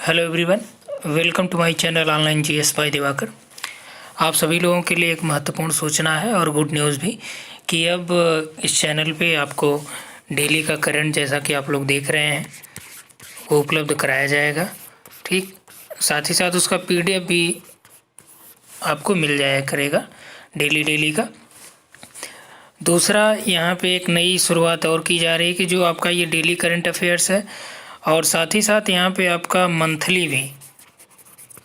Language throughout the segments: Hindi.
Hello everyone, welcome to my channel online GS by Diwakar. आप सभी लोगों के लिए एक महत्वपूर्ण सूचना है और गुड न्यूज़ भी कि अब इस चैनल पे आपको डेली का करंट, जैसा कि आप लोग देख रहे हैं, वो उपलब्ध कराया जाएगा। ठीक, साथ ही साथ उसका पीडीएफ भी आपको मिल जाया करेगा डेली का। दूसरा, यहाँ पे एक नई शुरुआत और की जा रही है कि जो आपका ये डेली करंट अफेयर्स है और साथ ही साथ यहाँ पे आपका मंथली भी,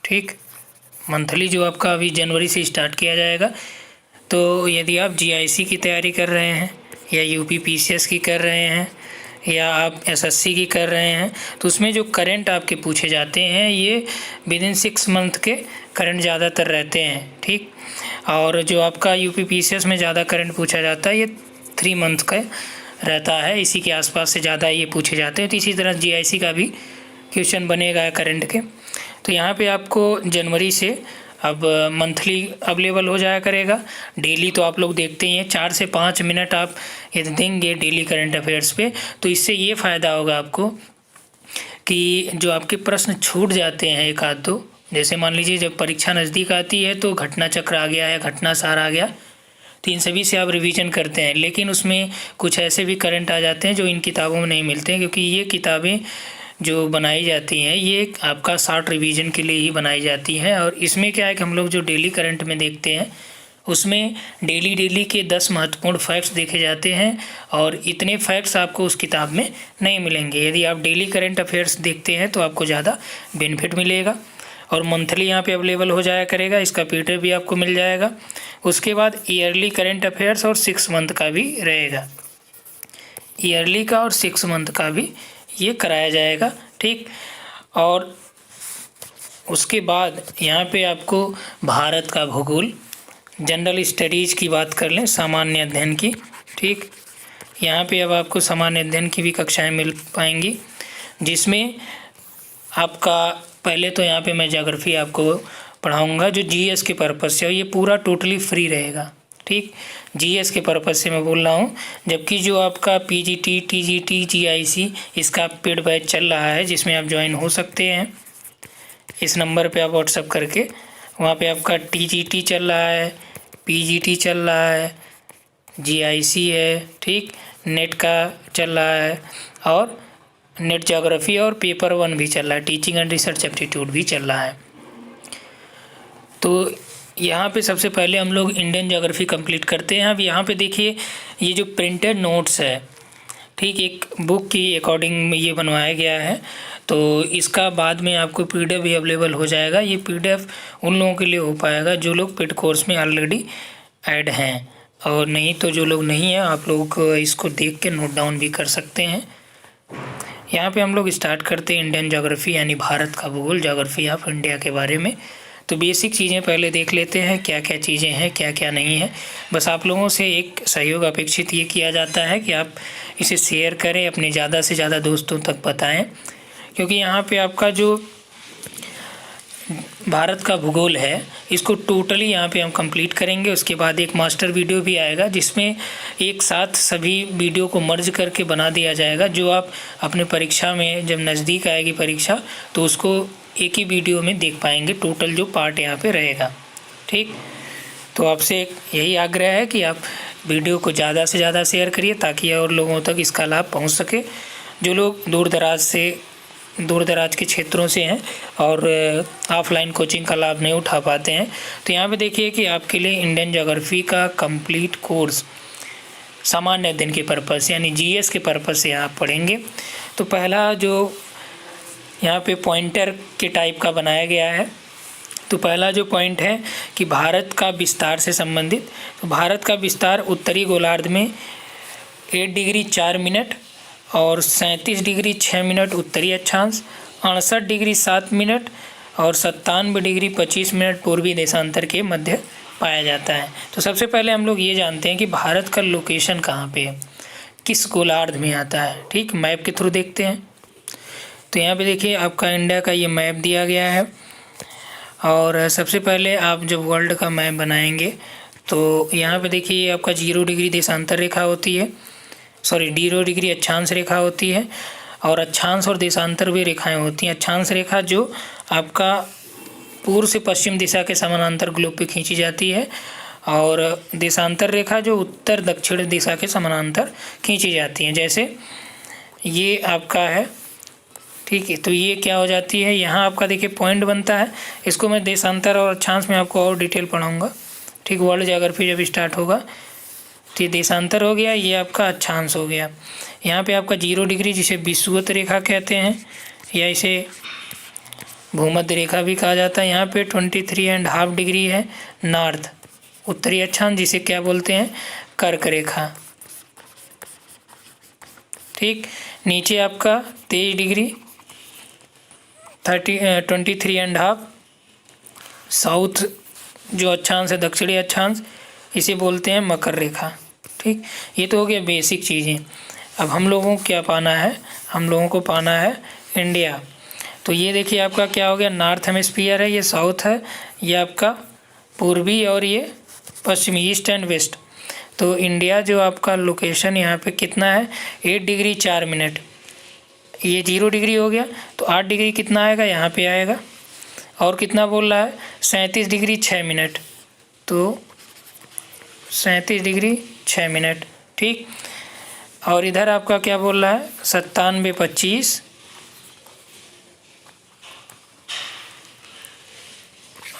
ठीक, मंथली जो आपका अभी जनवरी से स्टार्ट किया जाएगा। तो यदि आप जीआईसी की तैयारी कर रहे हैं या यूपी पीसीएस की कर रहे हैं या आप एसएससी की कर रहे हैं, तो उसमें जो करंट आपके पूछे जाते हैं ये विदिन 6 मंथ के करंट ज़्यादातर रहते हैं। ठीक, और जो आपका यूपी पीसीएस में ज़्यादा करंट पूछा जाता है ये 3 मंथ का रहता है, इसी के आसपास से ज़्यादा ये पूछे जाते हैं। तो इसी तरह जीआईसी का भी क्वेश्चन बनेगा करंट के। तो यहाँ पे आपको जनवरी से अब मंथली अवेलेबल हो जाया करेगा। डेली तो आप लोग देखते ही हैं, 4 से 5 मिनट आप यदि देंगे डेली करंट अफेयर्स पे, तो इससे ये फ़ायदा होगा आपको कि जो आपके प्रश्न छूट जाते हैं एक आध दो, जैसे मान लीजिए जब परीक्षा नज़दीक आती है तो घटना चक्र आ गया है, घटना सार आ गया, तो इन सभी से आप रिवीजन करते हैं। लेकिन उसमें कुछ ऐसे भी करंट आ जाते हैं जो इन किताबों में नहीं मिलते हैं, क्योंकि ये किताबें जो बनाई जाती हैं ये आपका शॉर्ट रिवीजन के लिए ही बनाई जाती हैं। और इसमें क्या है कि हम लोग जो डेली करंट में देखते हैं उसमें डेली के 10 महत्वपूर्ण फैक्ट्स देखे जाते हैं और इतने फैक्ट्स आपको उस किताब में नहीं मिलेंगे। यदि आप डेली करंट अफेयर्स देखते हैं तो आपको ज़्यादा बेनिफिट मिलेगा। और मंथली यहाँ पे अवेलेबल हो जाया करेगा, इसका पीडीएफ भी आपको मिल जाएगा। उसके बाद ईयरली करंट अफेयर्स और 6 मंथ का भी रहेगा, ईयरली का और 6 मंथ का भी ये कराया जाएगा। ठीक, और उसके बाद यहाँ पे आपको भारत का भूगोल, जनरल स्टडीज़ की बात कर लें, सामान्य अध्ययन की। ठीक, यहाँ पे अब आपको सामान्य अध्ययन की भी कक्षाएं मिल पाएंगी, जिसमें आपका पहले तो यहाँ पे मैं ज्योग्राफी आपको पढ़ाऊँगा जो जीएस के पर्पज़ से, और ये पूरा टोटली फ्री रहेगा। ठीक, जीएस के पर्पज़ से मैं बोल रहा हूँ। जबकि जो आपका पीजीटी, टीजीटी, जीआईसी, इसका पेड बैच चल रहा है जिसमें आप ज्वाइन हो सकते हैं। इस नंबर पे आप व्हाट्सअप करके, वहाँ पे आपका टीजीटी चल रहा है, पीजीटी चल रहा है, जीआईसी है, ठीक, नेट का चल रहा है और नेट ज्योग्राफी और पेपर 1 भी चल रहा है, टीचिंग एंड रिसर्च एप्टीट्यूड भी चल रहा है। तो यहाँ पे सबसे पहले हम लोग इंडियन ज्योग्राफी कंप्लीट करते हैं। अब यहाँ पे देखिए ये जो प्रिंटेड नोट्स है, ठीक, एक बुक की अकॉर्डिंग में ये बनवाया गया है, तो इसका बाद में आपको पीडीएफ भी अवेलेबल हो जाएगा। ये पीडीएफ उन लोगों के लिए हो पाएगा जो लोग पेड कोर्स में ऑलरेडी ऐड हैं, और नहीं तो जो लोग नहीं हैं आप लोग इसको देख के नोट डाउन भी कर सकते हैं। यहाँ पे हम लोग स्टार्ट करते हैं इंडियन ज्योग्राफी यानी भारत का भूगोल, ज्योग्राफी ऑफ इंडिया के बारे में। तो बेसिक चीज़ें पहले देख लेते हैं, क्या क्या चीज़ें हैं, क्या क्या नहीं है। बस आप लोगों से एक सहयोग अपेक्षित ये किया जाता है कि आप इसे शेयर करें, अपने ज़्यादा से ज़्यादा दोस्तों तक बताएं, क्योंकि यहाँ पे आपका जो भारत का भूगोल है इसको टोटली यहाँ पे हम कंप्लीट करेंगे। उसके बाद एक मास्टर वीडियो भी आएगा जिसमें एक साथ सभी वीडियो को मर्ज करके बना दिया जाएगा, जो आप अपने परीक्षा में जब नज़दीक आएगी परीक्षा तो उसको एक ही वीडियो में देख पाएंगे, टोटल जो पार्ट यहाँ पे रहेगा। ठीक, तो आपसे यही आग्रह है कि आप वीडियो को ज़्यादा से ज़्यादा शेयर करिए ताकि और लोगों तक इसका लाभ पहुँच सके, जो लोग दूर दराज के क्षेत्रों से हैं और ऑफलाइन कोचिंग का लाभ नहीं उठा पाते हैं। तो यहाँ पे देखिए कि आपके लिए इंडियन ज्योग्राफी का कंप्लीट कोर्स सामान्य अध्ययन के पर्पज़ यानी जीएस के पर्पज़ से आप पढ़ेंगे। तो पहला जो यहाँ पे पॉइंटर के टाइप का बनाया गया है, तो पहला जो पॉइंट है कि भारत का विस्तार से संबंधित। तो भारत का विस्तार उत्तरी गोलार्ध में 8 डिग्री 4 मिनट और 37 डिग्री 6 मिनट उत्तरी अक्षांश, 68 डिग्री 7 मिनट और 97 डिग्री 25 मिनट पूर्वी देशांतर के मध्य पाया जाता है। तो सबसे पहले हम लोग ये जानते हैं कि भारत का लोकेशन कहाँ पे है, किस गोलार्ध में आता है। ठीक, मैप के थ्रू देखते हैं। तो यहाँ पे देखिए आपका इंडिया का ये मैप दिया गया है, और सबसे पहले आप जब वर्ल्ड का मैप बनाएंगे तो यहाँ पे देखिए आपका 0 डिग्री देशांतर रेखा होती है, 0 डिग्री अक्षांश रेखा होती है, और अक्षांश और देशांतर भी रेखाएं होती हैं। अक्षांश रेखा जो आपका पूर्व से पश्चिम दिशा के समानांतर ग्लोब पे खींची जाती है, और देशांतर रेखा जो उत्तर दक्षिण दिशा के समानांतर खींची जाती हैं। जैसे ये आपका है, ठीक है, तो ये क्या हो जाती है, यहाँ आपका देखिए पॉइंट बनता है। इसको मैं देशांतर और अक्षांश में आपको और डिटेल पढ़ाऊँगा, ठीक। वर्ल्ड ज्योग्राफी जब स्टार्ट होगा तो ये देशांतर हो गया, ये आपका अक्षांश हो गया। यहाँ पे आपका 0 डिग्री जिसे विषुवत रेखा कहते हैं, या इसे भूमध्य रेखा भी कहा जाता है। यहाँ पे 23.5 डिग्री है नॉर्थ, उत्तरी अक्षांश, जिसे क्या बोलते हैं, कर्क रेखा, ठीक। नीचे आपका 23 डिग्री 23.5 साउथ जो अक्षांश है, दक्षिणी अक्षांश, इसे बोलते हैं मकर रेखा, ठीक। ये तो हो गया बेसिक चीज़ें। अब हम लोगों को क्या पाना है, हम लोगों को पाना है इंडिया। तो ये देखिए आपका क्या हो गया, नॉर्थ हेमिस्फीयर है, ये साउथ है, ये आपका पूर्वी और ये पश्चिमी, ईस्ट एंड वेस्ट। तो इंडिया जो आपका लोकेशन यहाँ पे कितना है, 8 डिग्री 4 मिनट। ये 0 डिग्री हो गया, तो 8 डिग्री कितना आएगा, यहाँ पे आएगा। और कितना बोल रहा है, 37 डिग्री 6 मिनट, तो 37 डिग्री 6 मिनट, ठीक। और इधर आपका क्या बोल रहा है, 97-25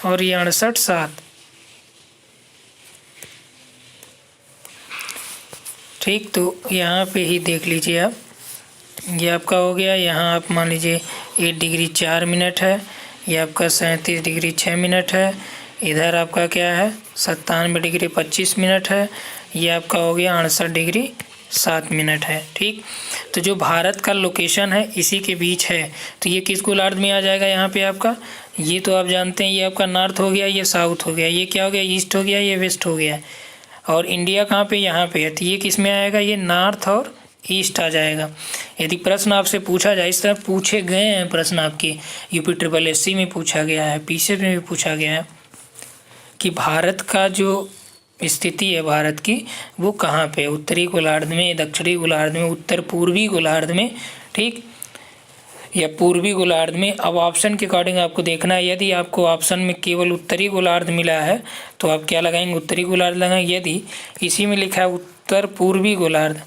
और ये 68-7, ठीक। तो यहाँ पे ही देख लीजिए आप, ये आपका हो गया। यहाँ आप मान लीजिए 8 डिग्री 4 मिनट है, ये आपका 37 डिग्री 6 मिनट है। इधर आपका क्या है, 97 डिग्री 25 मिनट है, ये आपका हो गया 68 डिग्री 7 मिनट है, ठीक। तो जो भारत का लोकेशन है इसी के बीच है, तो ये किस गोलार्ध में आ जाएगा, यहाँ पे आपका, ये तो आप जानते हैं, ये आपका नॉर्थ हो गया, ये साउथ हो गया, ये क्या हो गया, ईस्ट हो गया, ये वेस्ट हो गया। और इंडिया कहाँ पे, यहाँ पे है, तो ये किस में आएगा, ये नॉर्थ और ईस्ट आ जाएगा। यदि प्रश्न आपसे पूछा जाए, इस तरह पूछे गए हैं प्रश्न आपके, यूपी SSSC में पूछा गया है, पीसीएस में भी पूछा गया है कि भारत का जो स्थिति है भारत की, वो कहाँ पे, उत्तरी गोलार्ध में, दक्षिणी गोलार्ध में, उत्तर पूर्वी गोलार्ध में, ठीक, या पूर्वी गोलार्ध में। अब ऑप्शन के अकॉर्डिंग आपको देखना है। यदि आपको ऑप्शन में केवल उत्तरी गोलार्ध मिला है तो आप क्या लगाएंगे, उत्तरी गोलार्ध लगाएंगे। यदि इसी में लिखा है उत्तर पूर्वी गोलार्ध,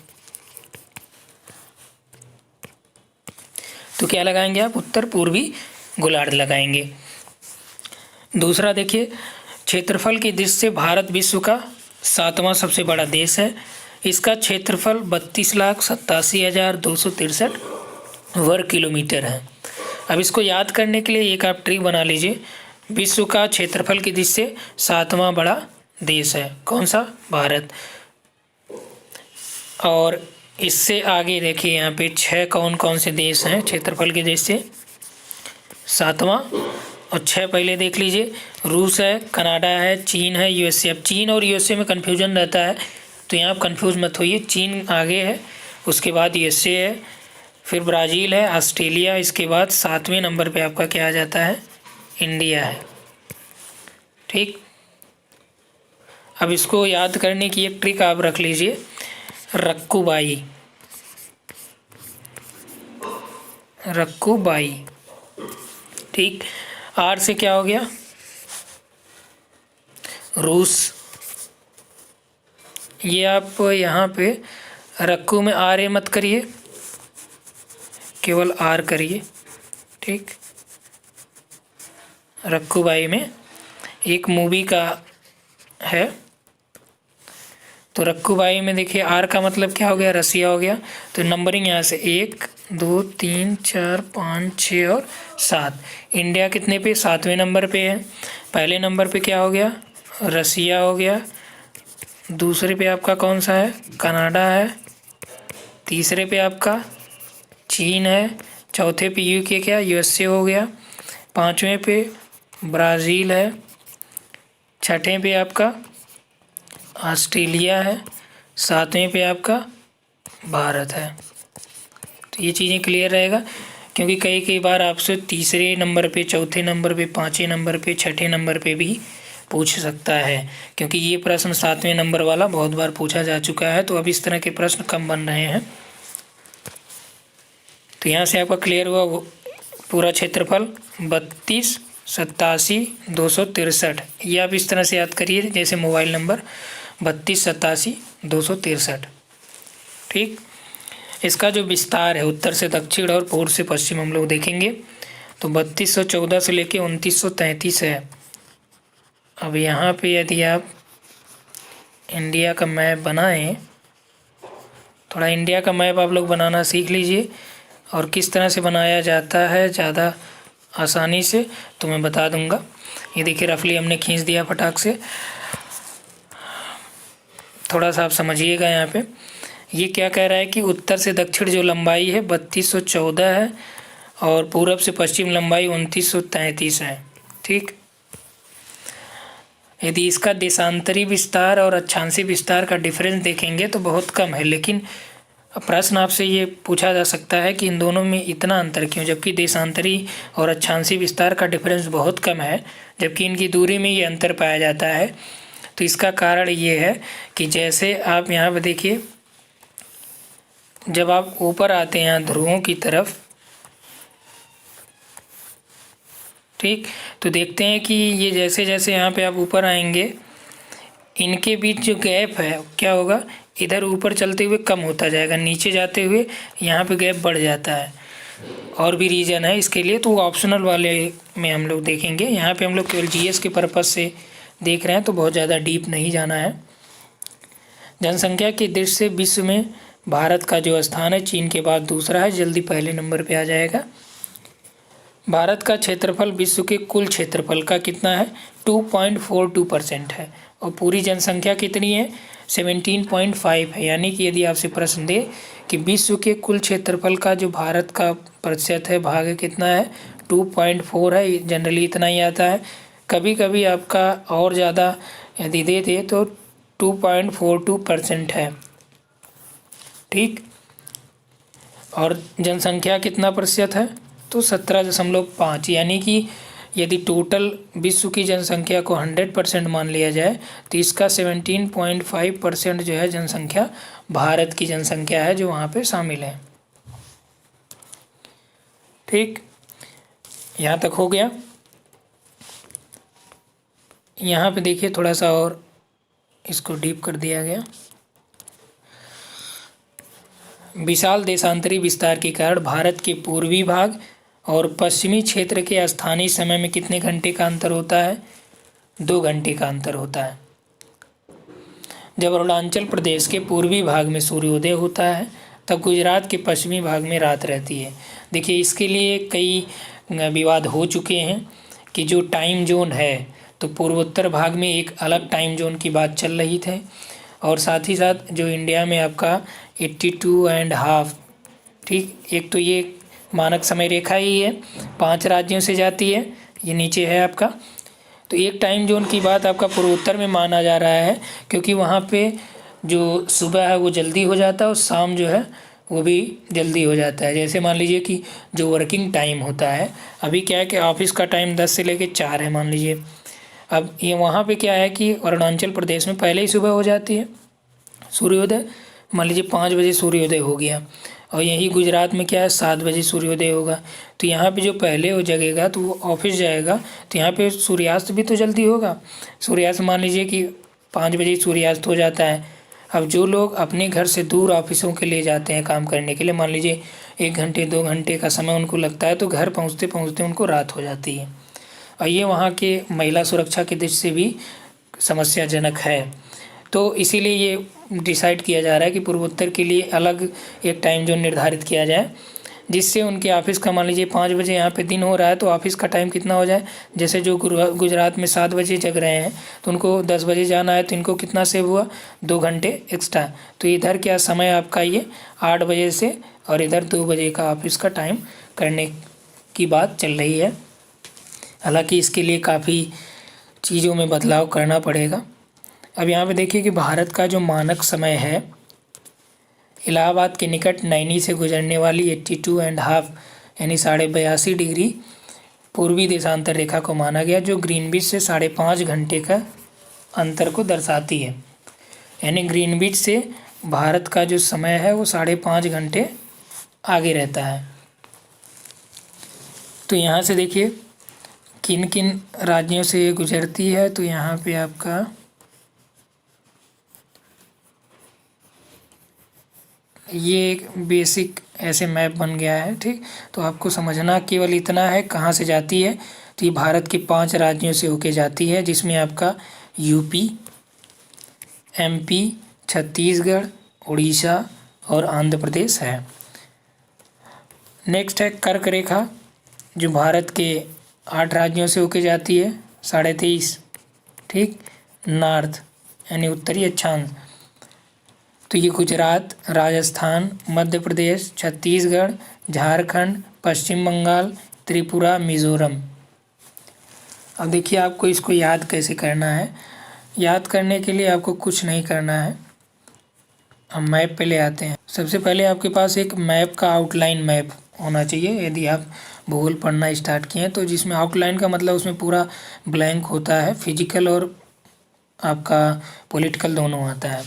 तो क्या लगाएंगे आप, उत्तर पूर्वी गोलार्ध लगाएंगे। दूसरा देखिए, क्षेत्रफल की दृष्टि से भारत विश्व का 7वां सबसे बड़ा देश है। इसका क्षेत्रफल 32,87,263 वर्ग किलोमीटर है। अब इसको याद करने के लिए एक आप ट्रिक बना लीजिए। विश्व का क्षेत्रफल की दृष्टि से 7वां बड़ा देश है, कौन सा, भारत। और इससे आगे देखिए यहाँ पे 6 कौन कौन से देश हैं क्षेत्रफल की दृष्टि से 7वां, और 6 पहले देख लीजिए, रूस है, कनाडा है, चीन है, यूएसए। अब चीन और यूएसए में कन्फ्यूजन रहता है, तो यहाँ आप कन्फ्यूज मत होइए, चीन आगे है, उसके बाद यूएसए है, फिर ब्राज़ील है, ऑस्ट्रेलिया, इसके बाद 7वें नंबर पे आपका क्या आ जाता है, इंडिया है, ठीक। अब इसको याद करने की एक ट्रिक आप रख लीजिए, रक्कूबाई, रक्कूबाई, ठीक। आर से क्या हो गया, रूस। ये आप यहाँ पे रक्कू में आर ए मत करिए, केवल आर करिए, ठीक। रक्कूबाई में एक मूवी का है, तो रक्कूबाई में देखिए आर का मतलब क्या हो गया, रसिया हो गया। तो नंबरिंग यहाँ से 1 2 3 4 5 6 और 7। इंडिया कितने पे, 7वें नंबर पे है। पहले नंबर पे क्या हो गया, रसिया हो गया। दूसरे पे आपका कौन सा है, कनाडा है। तीसरे पे आपका चीन है। चौथे पे यूके क्या, यूएसए हो गया। 5वें पे ब्राज़ील है। 6ठे पे आपका ऑस्ट्रेलिया है। 7वें पे आपका भारत है। तो ये चीज़ें क्लियर रहेगा, क्योंकि कई बार आपसे तीसरे नंबर पे, चौथे नंबर पे, 5वें नंबर पे, 6ठे नंबर पे भी पूछ सकता है, क्योंकि ये प्रश्न 7वें नंबर वाला बहुत बार पूछा जा चुका है। तो अब इस तरह के प्रश्न कम बन रहे हैं। तो यहाँ से आपका क्लियर हुआ वो पूरा क्षेत्रफल 3287,263। ये आप इस तरह से याद करिए जैसे मोबाइल नंबर 3287,263। ठीक, इसका जो विस्तार है उत्तर से दक्षिण और पूर्व से पश्चिम हम लोग देखेंगे तो 3214 से लेके 2933 है। अब यहाँ पे यदि आप इंडिया का मैप बनाएं, थोड़ा इंडिया का मैप आप लोग बनाना सीख लीजिए और किस तरह से बनाया जाता है ज़्यादा आसानी से तो मैं बता दूंगा। ये देखिए रफली हमने खींच दिया फटाक से, थोड़ा सा आप समझिएगा। यहाँ पे ये क्या कह रहा है कि उत्तर से दक्षिण जो लंबाई है 3214 है और पूरब से पश्चिम लंबाई 2933 है। ठीक, यदि इसका देशांतरी विस्तार और अक्षांशी विस्तार का डिफरेंस देखेंगे तो बहुत कम है, लेकिन प्रश्न आपसे ये पूछा जा सकता है कि इन दोनों में इतना अंतर क्यों, जबकि देशांतरी और अक्षांशी विस्तार का डिफरेंस बहुत कम है जबकि इनकी दूरी में ये अंतर पाया जाता है। तो इसका कारण ये है कि जैसे आप यहाँ पर देखिए, जब आप ऊपर आते हैं यहाँ ध्रुवों की तरफ, ठीक, तो देखते हैं कि ये जैसे जैसे यहाँ पे आप ऊपर आएंगे इनके बीच जो गैप है क्या होगा, इधर ऊपर चलते हुए कम होता जाएगा, नीचे जाते हुए यहाँ पे गैप बढ़ जाता है। और भी रीज़न है इसके लिए, तो ऑप्शनल वाले में हम लोग देखेंगे। यहाँ पे हम लोग केवल जीएस के पर्पज़ से देख रहे हैं तो बहुत ज़्यादा डीप नहीं जाना है। जनसंख्या की दृष्टि से विश्व में भारत का जो स्थान है चीन के बाद दूसरा है, जल्दी पहले नंबर पे आ जाएगा। भारत का क्षेत्रफल विश्व के कुल क्षेत्रफल का कितना है, 2.42% है और पूरी जनसंख्या कितनी है, 17.5 है। यानी कि यदि आपसे प्रश्न दे कि विश्व के कुल क्षेत्रफल का जो भारत का प्रतिशत है भाग कितना है, 2.4 है। जनरली इतना ही आता है, कभी कभी आपका और ज़्यादा यदि दे तो 2.42% है। ठीक, और जनसंख्या कितना प्रतिशत है तो 17.5। यानी कि यदि टोटल विश्व की जनसंख्या को 100% मान लिया जाए तो इसका 17.5% जो है जनसंख्या भारत की जनसंख्या है जो वहाँ पे शामिल है। ठीक, यहाँ तक हो गया। यहाँ पे देखिए थोड़ा सा और इसको डीप कर दिया गया। विशाल देशांतरी विस्तार के कारण भारत के पूर्वी भाग और पश्चिमी क्षेत्र के स्थानीय समय में कितने घंटे का अंतर होता है, 2 घंटे का अंतर होता है। जब अरुणाचल प्रदेश के पूर्वी भाग में सूर्योदय होता है तब गुजरात के पश्चिमी भाग में रात रहती है। देखिए इसके लिए कई विवाद हो चुके हैं कि जो टाइम जोन है तो पूर्वोत्तर भाग में एक अलग टाइम जोन की बात चल रही थी और साथ ही साथ जो इंडिया में आपका 82.5, ठीक, एक तो ये मानक समय रेखा ही है, 5 राज्यों से जाती है, ये नीचे है आपका। तो एक टाइम जोन की बात आपका पूर्वोत्तर में माना जा रहा है क्योंकि वहाँ पे जो सुबह है वो जल्दी हो जाता है और शाम जो है वो भी जल्दी हो जाता है। जैसे मान लीजिए कि जो वर्किंग टाइम होता है, अभी क्या है कि ऑफिस का टाइम 10 से लेकर 4 है मान लीजिए। अब ये वहाँ पे क्या है कि अरुणाचल प्रदेश में पहले ही सुबह हो जाती है सूर्योदय, मान लीजिए 5 बजे सूर्योदय हो गया और यही गुजरात में क्या है 7 बजे सूर्योदय होगा। तो यहाँ पे जो पहले हो जगेगा तो वो ऑफिस जाएगा तो यहाँ पे सूर्यास्त भी तो जल्दी होगा। सूर्यास्त मान लीजिए कि 5 बजे सूर्यास्त हो जाता है। अब जो लोग अपने घर से दूर ऑफिसों के लिए जाते हैं काम करने के लिए, मान लीजिए 1 घंटे 2 घंटे का समय उनको लगता है तो घर पहुँचते पहुँचते उनको रात हो जाती है और ये वहाँ के महिला सुरक्षा की दृष्टि से भी समस्याजनक है। तो इसीलिए ये डिसाइड किया जा रहा है कि पूर्वोत्तर के लिए अलग एक टाइम जोन निर्धारित किया जाए जिससे उनके ऑफिस का मान लीजिए 5 बजे यहाँ पे दिन हो रहा है तो ऑफिस का टाइम कितना हो जाए, जैसे जो गुजरात में 7 बजे जग रहे हैं तो उनको 10 बजे जाना है तो इनको कितना सेव हुआ, 2 घंटे एक्स्ट्रा। तो इधर क्या समय आपका ये 8 बजे से और इधर 2 बजे का ऑफिस का टाइम करने की बात चल रही है। हालाँकि इसके लिए काफ़ी चीज़ों में बदलाव करना पड़ेगा। अब यहाँ पे देखिए कि भारत का जो मानक समय है इलाहाबाद के निकट नैनी से गुजरने वाली 82.5 यानी 82.5 डिग्री पूर्वी देशांतर रेखा को माना गया जो ग्रीनविच से 5.5 घंटे का अंतर को दर्शाती है। यानी ग्रीनविच से भारत का जो समय है वो 5.5 घंटे आगे रहता है। तो यहाँ से देखिए किन किन राज्यों से ये गुजरती है। तो यहाँ पे आपका ये एक बेसिक ऐसे मैप बन गया है, ठीक। तो आपको समझना केवल इतना है कहाँ से जाती है। तो ये भारत के 5 राज्यों से होके जाती है, जिसमें आपका यूपी, एमपी, छत्तीसगढ़, उड़ीसा और आंध्र प्रदेश है। नेक्स्ट है कर्क रेखा, जो भारत के 8 राज्यों से होके जाती है, 23.5, ठीक, नॉर्थ यानी उत्तरी अक्षांश। तो ये गुजरात, राजस्थान, मध्य प्रदेश, छत्तीसगढ़, झारखंड, पश्चिम बंगाल, त्रिपुरा, मिज़ोरम। अब देखिए आपको इसको याद कैसे करना है। याद करने के लिए आपको कुछ नहीं करना है, हम मैप पे ले आते हैं। सबसे पहले आपके पास एक मैप का आउटलाइन मैप होना चाहिए। यदि आप भूगोल पढ़ना स्टार्ट किए हैं तो जिसमें आउटलाइन का मतलब उसमें पूरा ब्लैंक होता है, फिजिकल और आपका पॉलिटिकल दोनों आता है।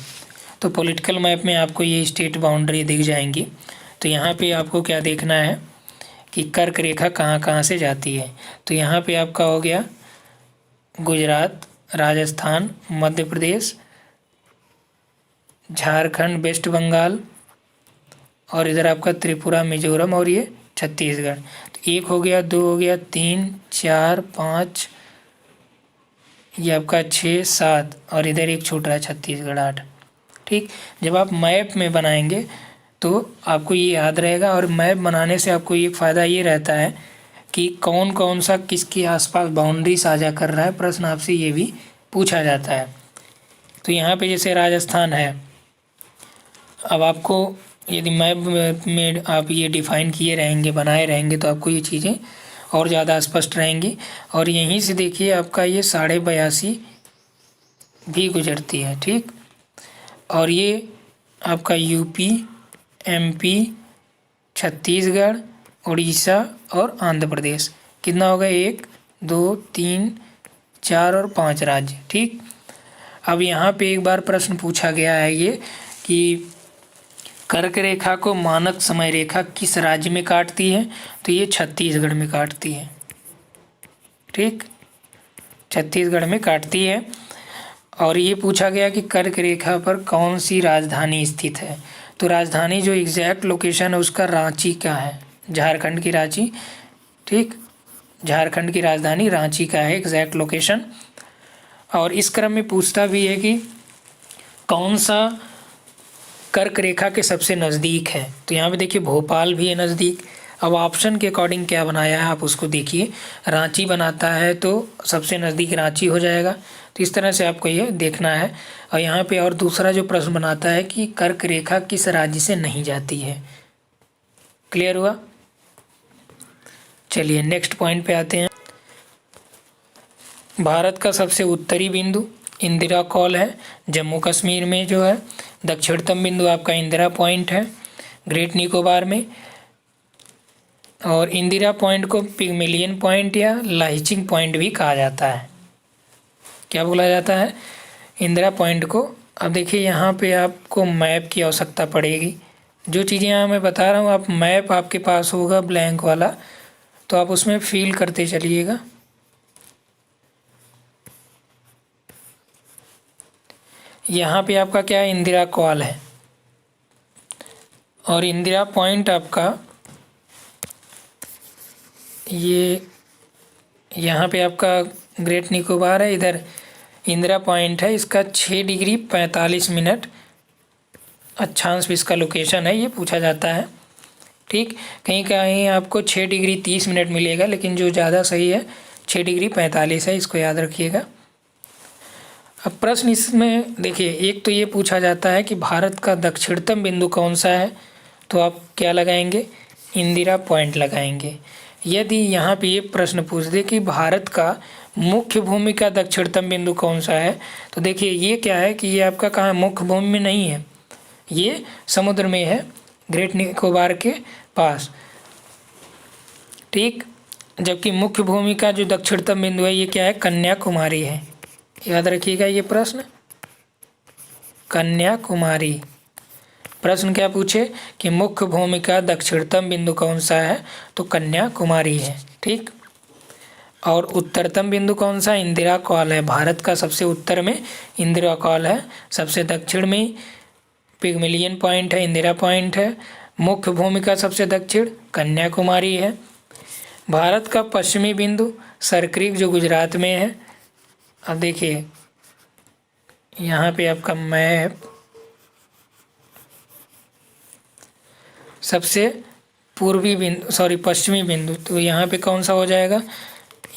तो पॉलिटिकल मैप में आपको ये स्टेट बाउंड्री दिख जाएंगी। तो यहाँ पे आपको क्या देखना है कि कर्क रेखा कहाँ कहाँ से जाती है। तो यहाँ पे आपका हो गया गुजरात, राजस्थान, मध्य प्रदेश, झारखंड, वेस्ट बंगाल और इधर आपका त्रिपुरा, मिजोरम और ये छत्तीसगढ़। तो 1 हो गया, 2 हो गया, 3, 4, 5, ये आपका 6, 7 और इधर एक छोटा है छत्तीसगढ़ 8, ठीक। जब आप मैप में बनाएंगे तो आपको ये याद रहेगा। और मैप बनाने से आपको ये फ़ायदा ये रहता है कि कौन कौन सा किसके आसपास बाउंड्री साझा कर रहा है, प्रश्न आपसे ये भी पूछा जाता है। तो यहाँ पे जैसे राजस्थान है, अब आपको यदि मैप में आप ये डिफ़ाइन किए रहेंगे, बनाए रहेंगे, तो आपको ये चीज़ें और ज़्यादा स्पष्ट रहेंगी। और यहीं से देखिए आपका ये 82.5 भी गुजरती है, ठीक। और ये आपका यूपी, एमपी, छत्तीसगढ़, उड़ीसा और आंध्र प्रदेश। कितना होगा? 1, 2, 3, 4 और 5 राज्य, ठीक। अब यहाँ पे एक बार प्रश्न पूछा गया है ये कि कर्क रेखा को मानक समय रेखा किस राज्य में काटती है। तो ये छत्तीसगढ़ में काटती है, ठीक, छत्तीसगढ़ में काटती है। और ये पूछा गया कि कर्क रेखा पर कौन सी राजधानी स्थित है। तो राजधानी जो एग्जैक्ट लोकेशन है उसका रांची का है, झारखंड की रांची, ठीक, झारखंड की राजधानी रांची का है एग्जैक्ट लोकेशन। और इस क्रम में पूछता भी है कि कौन सा कर्क रेखा के सबसे नज़दीक है। तो यहाँ पे देखिए भोपाल भी है नज़दीक। अब ऑप्शन के अकॉर्डिंग क्या बनाया है आप उसको देखिए। रांची बनाता है तो सबसे नज़दीक रांची हो जाएगा। तो इस तरह से आपको ये देखना है। और यहाँ पे और दूसरा जो प्रश्न बनाता है कि कर्क रेखा किस राज्य से नहीं जाती है। क्लियर हुआ? चलिए नेक्स्ट पॉइंट पे आते हैं। भारत का सबसे उत्तरी बिंदु इंदिरा कॉल है, जम्मू कश्मीर में जो है। दक्षिणतम बिंदु आपका इंदिरा पॉइंट है, ग्रेट निकोबार में। और इंदिरा पॉइंट को पिगमिलियन पॉइंट या लाइचिंग पॉइंट भी कहा जाता है। क्या बोला जाता है? इंदिरा पॉइंट को। अब देखिए यहाँ पे आपको मैप की आवश्यकता पड़ेगी। जो चीज़ें यहाँ मैं बता रहा हूँ, आप मैप आपके पास होगा ब्लैंक वाला, तो आप उसमें फिल करते चलिएगा। यहाँ पे आपका क्या है? इंदिरा कॉल है। और इंदिरा पॉइंट आपका ये यहाँ पे आपका ग्रेट निकोबार है, इधर इंदिरा पॉइंट है। इसका 6 डिग्री 45 मिनट अक्षांश पे इसका लोकेशन है, ये पूछा जाता है, ठीक। कहीं कहीं आपको 6 डिग्री 30 मिनट मिलेगा, लेकिन जो ज़्यादा सही है 6 डिग्री 45 है, इसको याद रखिएगा। अब प्रश्न इसमें देखिए, एक तो ये पूछा जाता है कि भारत का दक्षिणतम बिंदु कौन सा है। तो आप क्या लगाएंगे? इंदिरा पॉइंट लगाएंगे। यदि यहाँ पे ये प्रश्न पूछ दे कि भारत का मुख्य भूमि का दक्षिणतम बिंदु कौन सा है, तो देखिए ये क्या है कि ये आपका कहाँ मुख्य भूमि में नहीं है, ये समुद्र में है, ग्रेट निकोबार के पास, ठीक। जबकि मुख्य भूमि का जो दक्षिणतम बिंदु है ये क्या है? कन्याकुमारी है। याद रखिएगा ये प्रश्न, कन्याकुमारी। प्रश्न क्या पूछे कि मुख्य भूमि का दक्षिणतम बिंदु कौन सा है, तो कन्याकुमारी है। ठीक, और उत्तरतम बिंदु कौन सा, इंदिरा कॉल है। भारत का सबसे उत्तर में इंदिरा कॉल है, सबसे दक्षिण में पिगमिलियन पॉइंट है, इंदिरा पॉइंट है। मुख्य भूमि का सबसे दक्षिण कन्याकुमारी है। भारत का पश्चिमी बिंदु सरक्रीक जो गुजरात में है। अब देखिए यहाँ पे आपका मैप, सबसे पूर्वी बिंदु पश्चिमी बिंदु, तो यहाँ पे कौन सा हो जाएगा,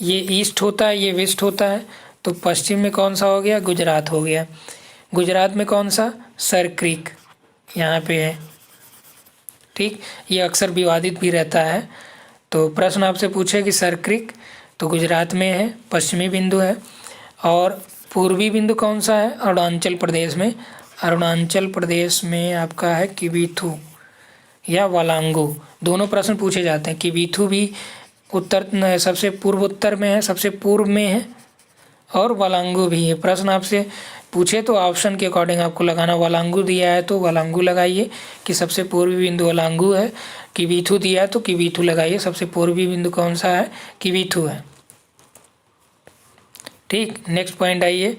ये ईस्ट होता है, ये वेस्ट होता है, तो पश्चिम में कौन सा हो गया, गुजरात हो गया। गुजरात में कौन सा, सरक्रीक यहाँ पे है। ठीक, ये अक्सर विवादित भी रहता है, तो प्रश्न आपसे पूछे कि सरक्रीक तो गुजरात में है, पश्चिमी बिंदु है। और पूर्वी बिंदु कौन सा है, अरुणाचल प्रदेश में। अरुणाचल प्रदेश में आपका है किबीथू या वालांगू, दोनों प्रश्न पूछे जाते हैं। किबीथू भी उत्तर सबसे पूर्व उत्तर में है, सबसे पूर्व में है, और वालांगू भी है। प्रश्न आपसे पूछे तो ऑप्शन के अकॉर्डिंग आपको लगाना। वालांगू दिया है तो वालांगू लगाइए कि सबसे पूर्वी बिंदु वालांगू है। किबीथू दिया है तो किबीथू लगाइए, सबसे पूर्वी बिंदु कौन सा है, किबीथू है। ठीक, नेक्स्ट पॉइंट आइए,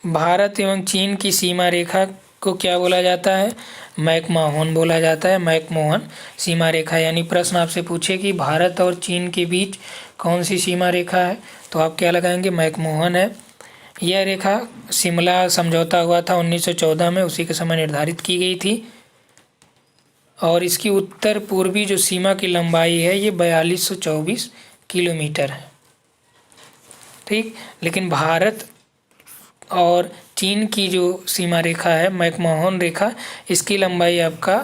भारत एवं चीन की सीमा रेखा को क्या बोला जाता है, मैकमोहन बोला जाता है। मैकमोहन सीमा रेखा, यानी प्रश्न आपसे पूछे कि भारत और चीन के बीच कौन सी सीमा रेखा है, तो आप क्या लगाएंगे, मैकमोहन है। यह रेखा शिमला समझौता हुआ था 1914 में, उसी के समय निर्धारित की गई थी। और इसकी उत्तर पूर्वी जो सीमा की लंबाई है ये 4224 किलोमीटर है। ठीक, लेकिन भारत और चीन की जो सीमा रेखा है मैकमोहन रेखा, इसकी लंबाई आपका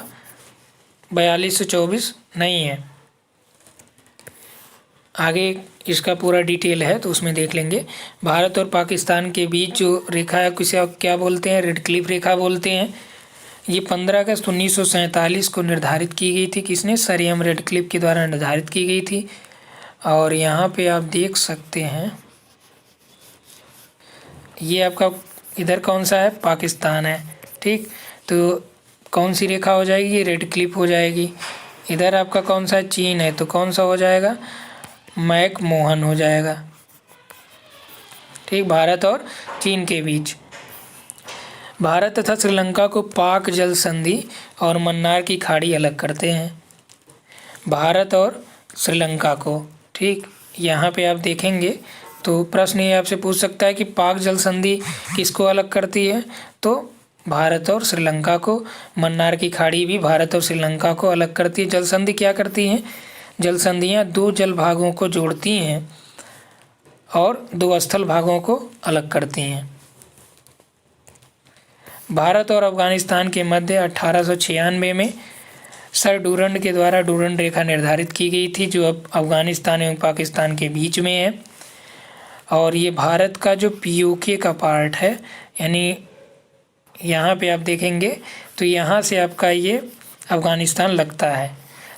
4224 नहीं है। आगे इसका पूरा डिटेल है तो उसमें देख लेंगे। भारत और पाकिस्तान के बीच जो रेखा है किसे आप क्या बोलते हैं, रेड क्लिफ रेखा बोलते हैं। ये 15 अगस्त 1947 को निर्धारित की गई थी। किसने, सर एम रेड क्लिफ के द्वारा निर्धारित की गई थी। और यहाँ पे आप देख सकते हैं ये आपका इधर कौन सा है, पाकिस्तान है। ठीक, तो कौन सी रेखा हो जाएगी, ये रेड क्लिफ हो जाएगी। इधर आपका कौन सा है, चीन है, तो कौन सा हो जाएगा, मैकमोहन हो जाएगा। ठीक, भारत और चीन के बीच। भारत तथा श्रीलंका को पाक जल संधि और मन्नार की खाड़ी अलग करते हैं, भारत और श्रीलंका को। ठीक, यहाँ पे आप देखेंगे तो प्रश्न ये आपसे पूछ सकता है कि पाक जल संधि किसको अलग करती है, तो भारत और श्रीलंका को। मन्नार की खाड़ी भी भारत और श्रीलंका को अलग करती है। जल संधि क्या करती है, जल संधियाँ दो जल भागों को जोड़ती हैं और दो स्थल भागों को अलग करती हैं। भारत और अफगानिस्तान के मध्य 1896 में सर डूरंड के द्वारा डूरंड रेखा निर्धारित की गई थी, जो अब अफगानिस्तान एवं पाकिस्तान के बीच में है। और ये भारत का जो पीओके का पार्ट है, यानी यहाँ पे आप देखेंगे तो यहाँ से आपका ये अफगानिस्तान लगता है,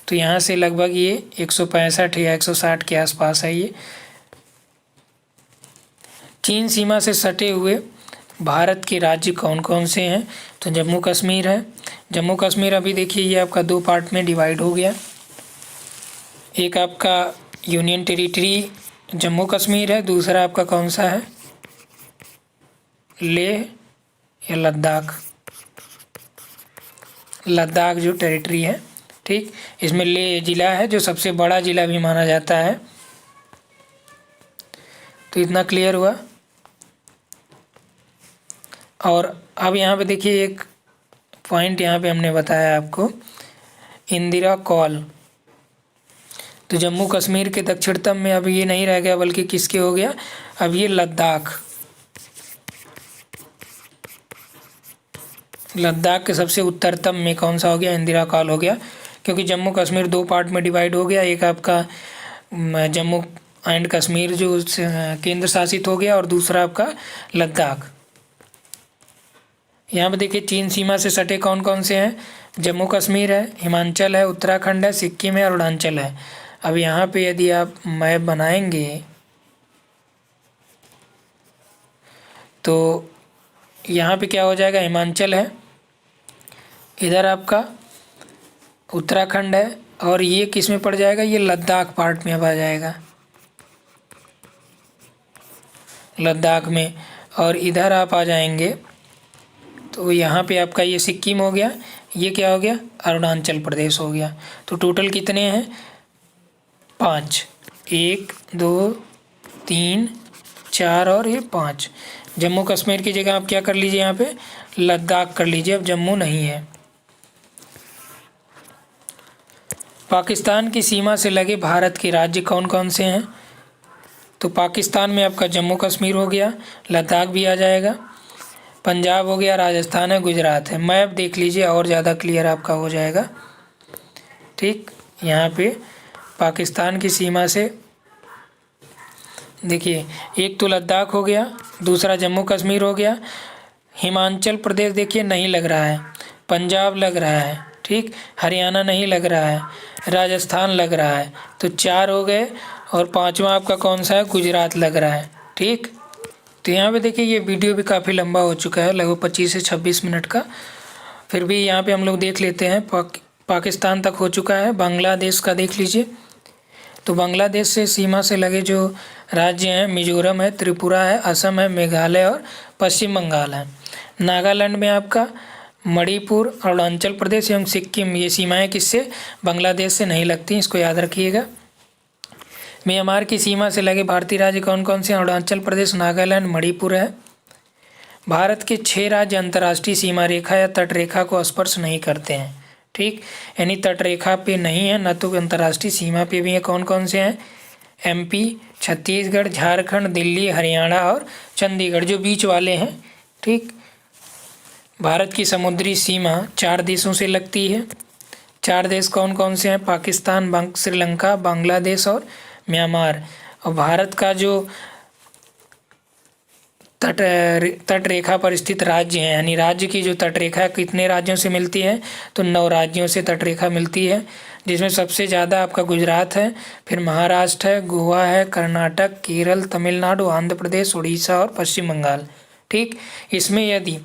तो यहाँ से लगभग ये 165 या 160 के आसपास है। ये चीन सीमा से सटे हुए भारत के राज्य कौन कौन से हैं, तो जम्मू कश्मीर है। जम्मू कश्मीर अभी देखिए ये आपका दो पार्ट में डिवाइड हो गया। एक आपका यूनियन टेरिटरी जम्मू कश्मीर है, दूसरा आपका कौन सा है, लेह या लद्दाख। लद्दाख जो टेरिटरी है। ठीक, इसमें लेह जिला है जो सबसे बड़ा जिला भी माना जाता है। तो इतना क्लियर हुआ। और अब यहाँ पे देखिए एक पॉइंट यहाँ पे हमने बताया आपको, इंदिरा कॉल। तो जम्मू कश्मीर के दक्षिणतम में अब ये नहीं रह गया, बल्कि किसके हो गया, अब ये लद्दाख। लद्दाख के सबसे उत्तरतम में कौन सा हो गया, इंदिरा कॉल हो गया, क्योंकि जम्मू कश्मीर दो पार्ट में डिवाइड हो गया। एक आपका जम्मू एंड कश्मीर जो केंद्र शासित हो गया, और दूसरा आपका लद्दाख। यहाँ पे देखिए चीन सीमा से सटे कौन कौन से हैं, जम्मू कश्मीर है, हिमाचल है, उत्तराखंड है, सिक्किम है, अरुणाचल है। अब यहाँ पे यदि आप मैप बनाएंगे तो यहाँ पे क्या हो जाएगा, हिमाचल है, इधर आपका उत्तराखंड है, और ये किस में पड़ जाएगा, ये लद्दाख पार्ट में अब आ जाएगा, लद्दाख में। और इधर आप आ जाएंगे तो यहाँ पे आपका ये सिक्किम हो गया, ये क्या हो गया, अरुणाचल प्रदेश हो गया। तो टोटल कितने हैं, 5, 1 2 3 4 और ये 5। जम्मू कश्मीर की जगह आप क्या कर लीजिए, यहाँ पे लद्दाख कर लीजिए, अब जम्मू नहीं है। पाकिस्तान की सीमा से लगे भारत के राज्य कौन कौन से हैं, तो पाकिस्तान में आपका जम्मू कश्मीर हो गया, लद्दाख भी आ जाएगा, पंजाब हो गया, राजस्थान है, गुजरात है। मैप देख लीजिए और ज़्यादा क्लियर आपका हो जाएगा। ठीक, यहाँ पे पाकिस्तान की सीमा से देखिए, एक तो लद्दाख हो गया, दूसरा जम्मू कश्मीर हो गया, हिमाचल प्रदेश देखिए नहीं लग रहा है, पंजाब लग रहा है, ठीक, हरियाणा नहीं लग रहा है, राजस्थान लग रहा है, तो 4 हो गए। और 5वां आपका कौन सा है, गुजरात लग रहा है। ठीक, तो यहाँ पे देखिए ये वीडियो भी काफ़ी लंबा हो चुका है, लगभग 25 से 26 मिनट का, फिर भी यहाँ पे हम लोग देख लेते हैं। पाकिस्तान तक हो चुका है। बांग्लादेश का देख लीजिए, तो बांग्लादेश से सीमा से लगे जो राज्य हैं, मिजोरम है, त्रिपुरा है, असम है, मेघालय और पश्चिम बंगाल है। नागालैंड में आपका मणिपुर, अरुणाचल प्रदेश एवं सिक्किम, ये सीमाएं किससे, बांग्लादेश से नहीं लगती, इसको याद रखिएगा। म्यांमार की सीमा से लगे भारतीय राज्य कौन कौन से, अरुणाचल प्रदेश, नागालैंड, मणिपुर है। भारत के 6 राज्य अंतर्राष्ट्रीय सीमा रेखा या तट रेखा को स्पर्श नहीं करते हैं। ठीक, यानी तट रेखा पे नहीं है, न तो अंतर्राष्ट्रीय सीमा पे भी है। कौन कौन से हैं, MP, छत्तीसगढ़, झारखंड, दिल्ली, हरियाणा और चंडीगढ़, जो बीच वाले हैं। ठीक, भारत की समुद्री सीमा 4 देशों से लगती है। 4 देश कौन कौन से हैं, पाकिस्तान, श्रीलंका, बांग्लादेश और म्यांमार। और भारत का जो तट रेखा पर स्थित राज्य हैं, यानी राज्य की जो तट रेखा कितने राज्यों से मिलती है, तो 9 राज्यों से तट रेखा मिलती है, जिसमें सबसे ज़्यादा आपका गुजरात है, फिर महाराष्ट्र है, गोवा है, कर्नाटक, केरल, तमिलनाडु, आंध्र प्रदेश, उड़ीसा और पश्चिम बंगाल। ठीक, इसमें यदि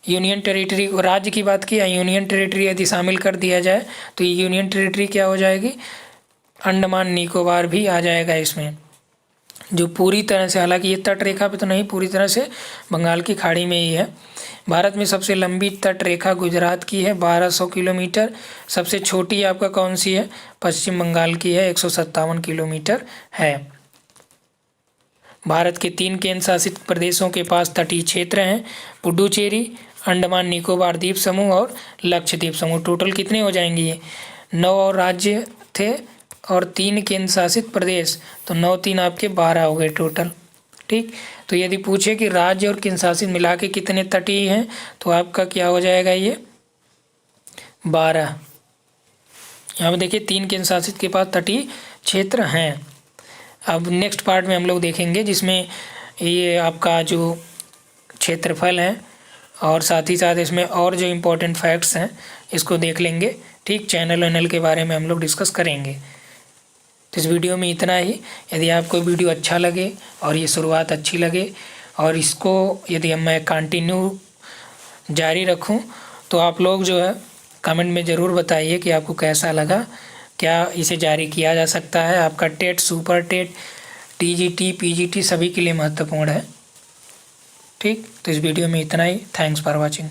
यूनियन टेरिटरी, राज्य की बात की, यूनियन टेरिटरी यदि शामिल कर दिया जाए तो ये यूनियन टेरिटरी क्या हो जाएगी, अंडमान निकोबार भी आ जाएगा इसमें, जो पूरी तरह से, हालांकि ये तट रेखा पे तो नहीं, पूरी तरह से बंगाल की खाड़ी में ही है। भारत में सबसे लंबी तट रेखा गुजरात की है, 1200 किलोमीटर। सबसे छोटी आपका कौन सी है, पश्चिम बंगाल की है, 157 किलोमीटर है। भारत के 3 केंद्र शासित प्रदेशों के पास तटीय क्षेत्र हैं, पुडुचेरी, अंडमान निकोबार द्वीप समूह और लक्षद्वीप समूह। टोटल कितने हो जाएंगे, ये 9 और राज्य थे और 3 केंद्र शासित प्रदेश, तो 9 3 आपके 12 हो गए टोटल। ठीक, तो यदि पूछे कि राज्य और केंद्र शासित मिला के कितने तटीय हैं, तो आपका क्या हो जाएगा, ये 12। यहाँ पर देखिए 3 केंद्र शासित के पास तटीय क्षेत्र हैं। अब नेक्स्ट पार्ट में हम लोग देखेंगे, जिसमें ये आपका जो क्षेत्रफल है और साथ ही साथ इसमें और जो इम्पोर्टेंट फैक्ट्स हैं इसको देख लेंगे। ठीक, चैनल वैनल के बारे में हम लोग डिस्कस करेंगे। तो इस वीडियो में इतना ही। यदि आपको वीडियो अच्छा लगे और ये शुरुआत अच्छी लगे और इसको यदि मैं कंटिन्यू जारी रखूं, तो आप लोग जो है कमेंट में ज़रूर बताइए कि आपको कैसा लगा, क्या इसे जारी किया जा सकता है। आपका TET, super TET, TGT, PGT सभी के लिए महत्वपूर्ण है। ठीक, तो इस वीडियो में इतना ही। Thanks for watching.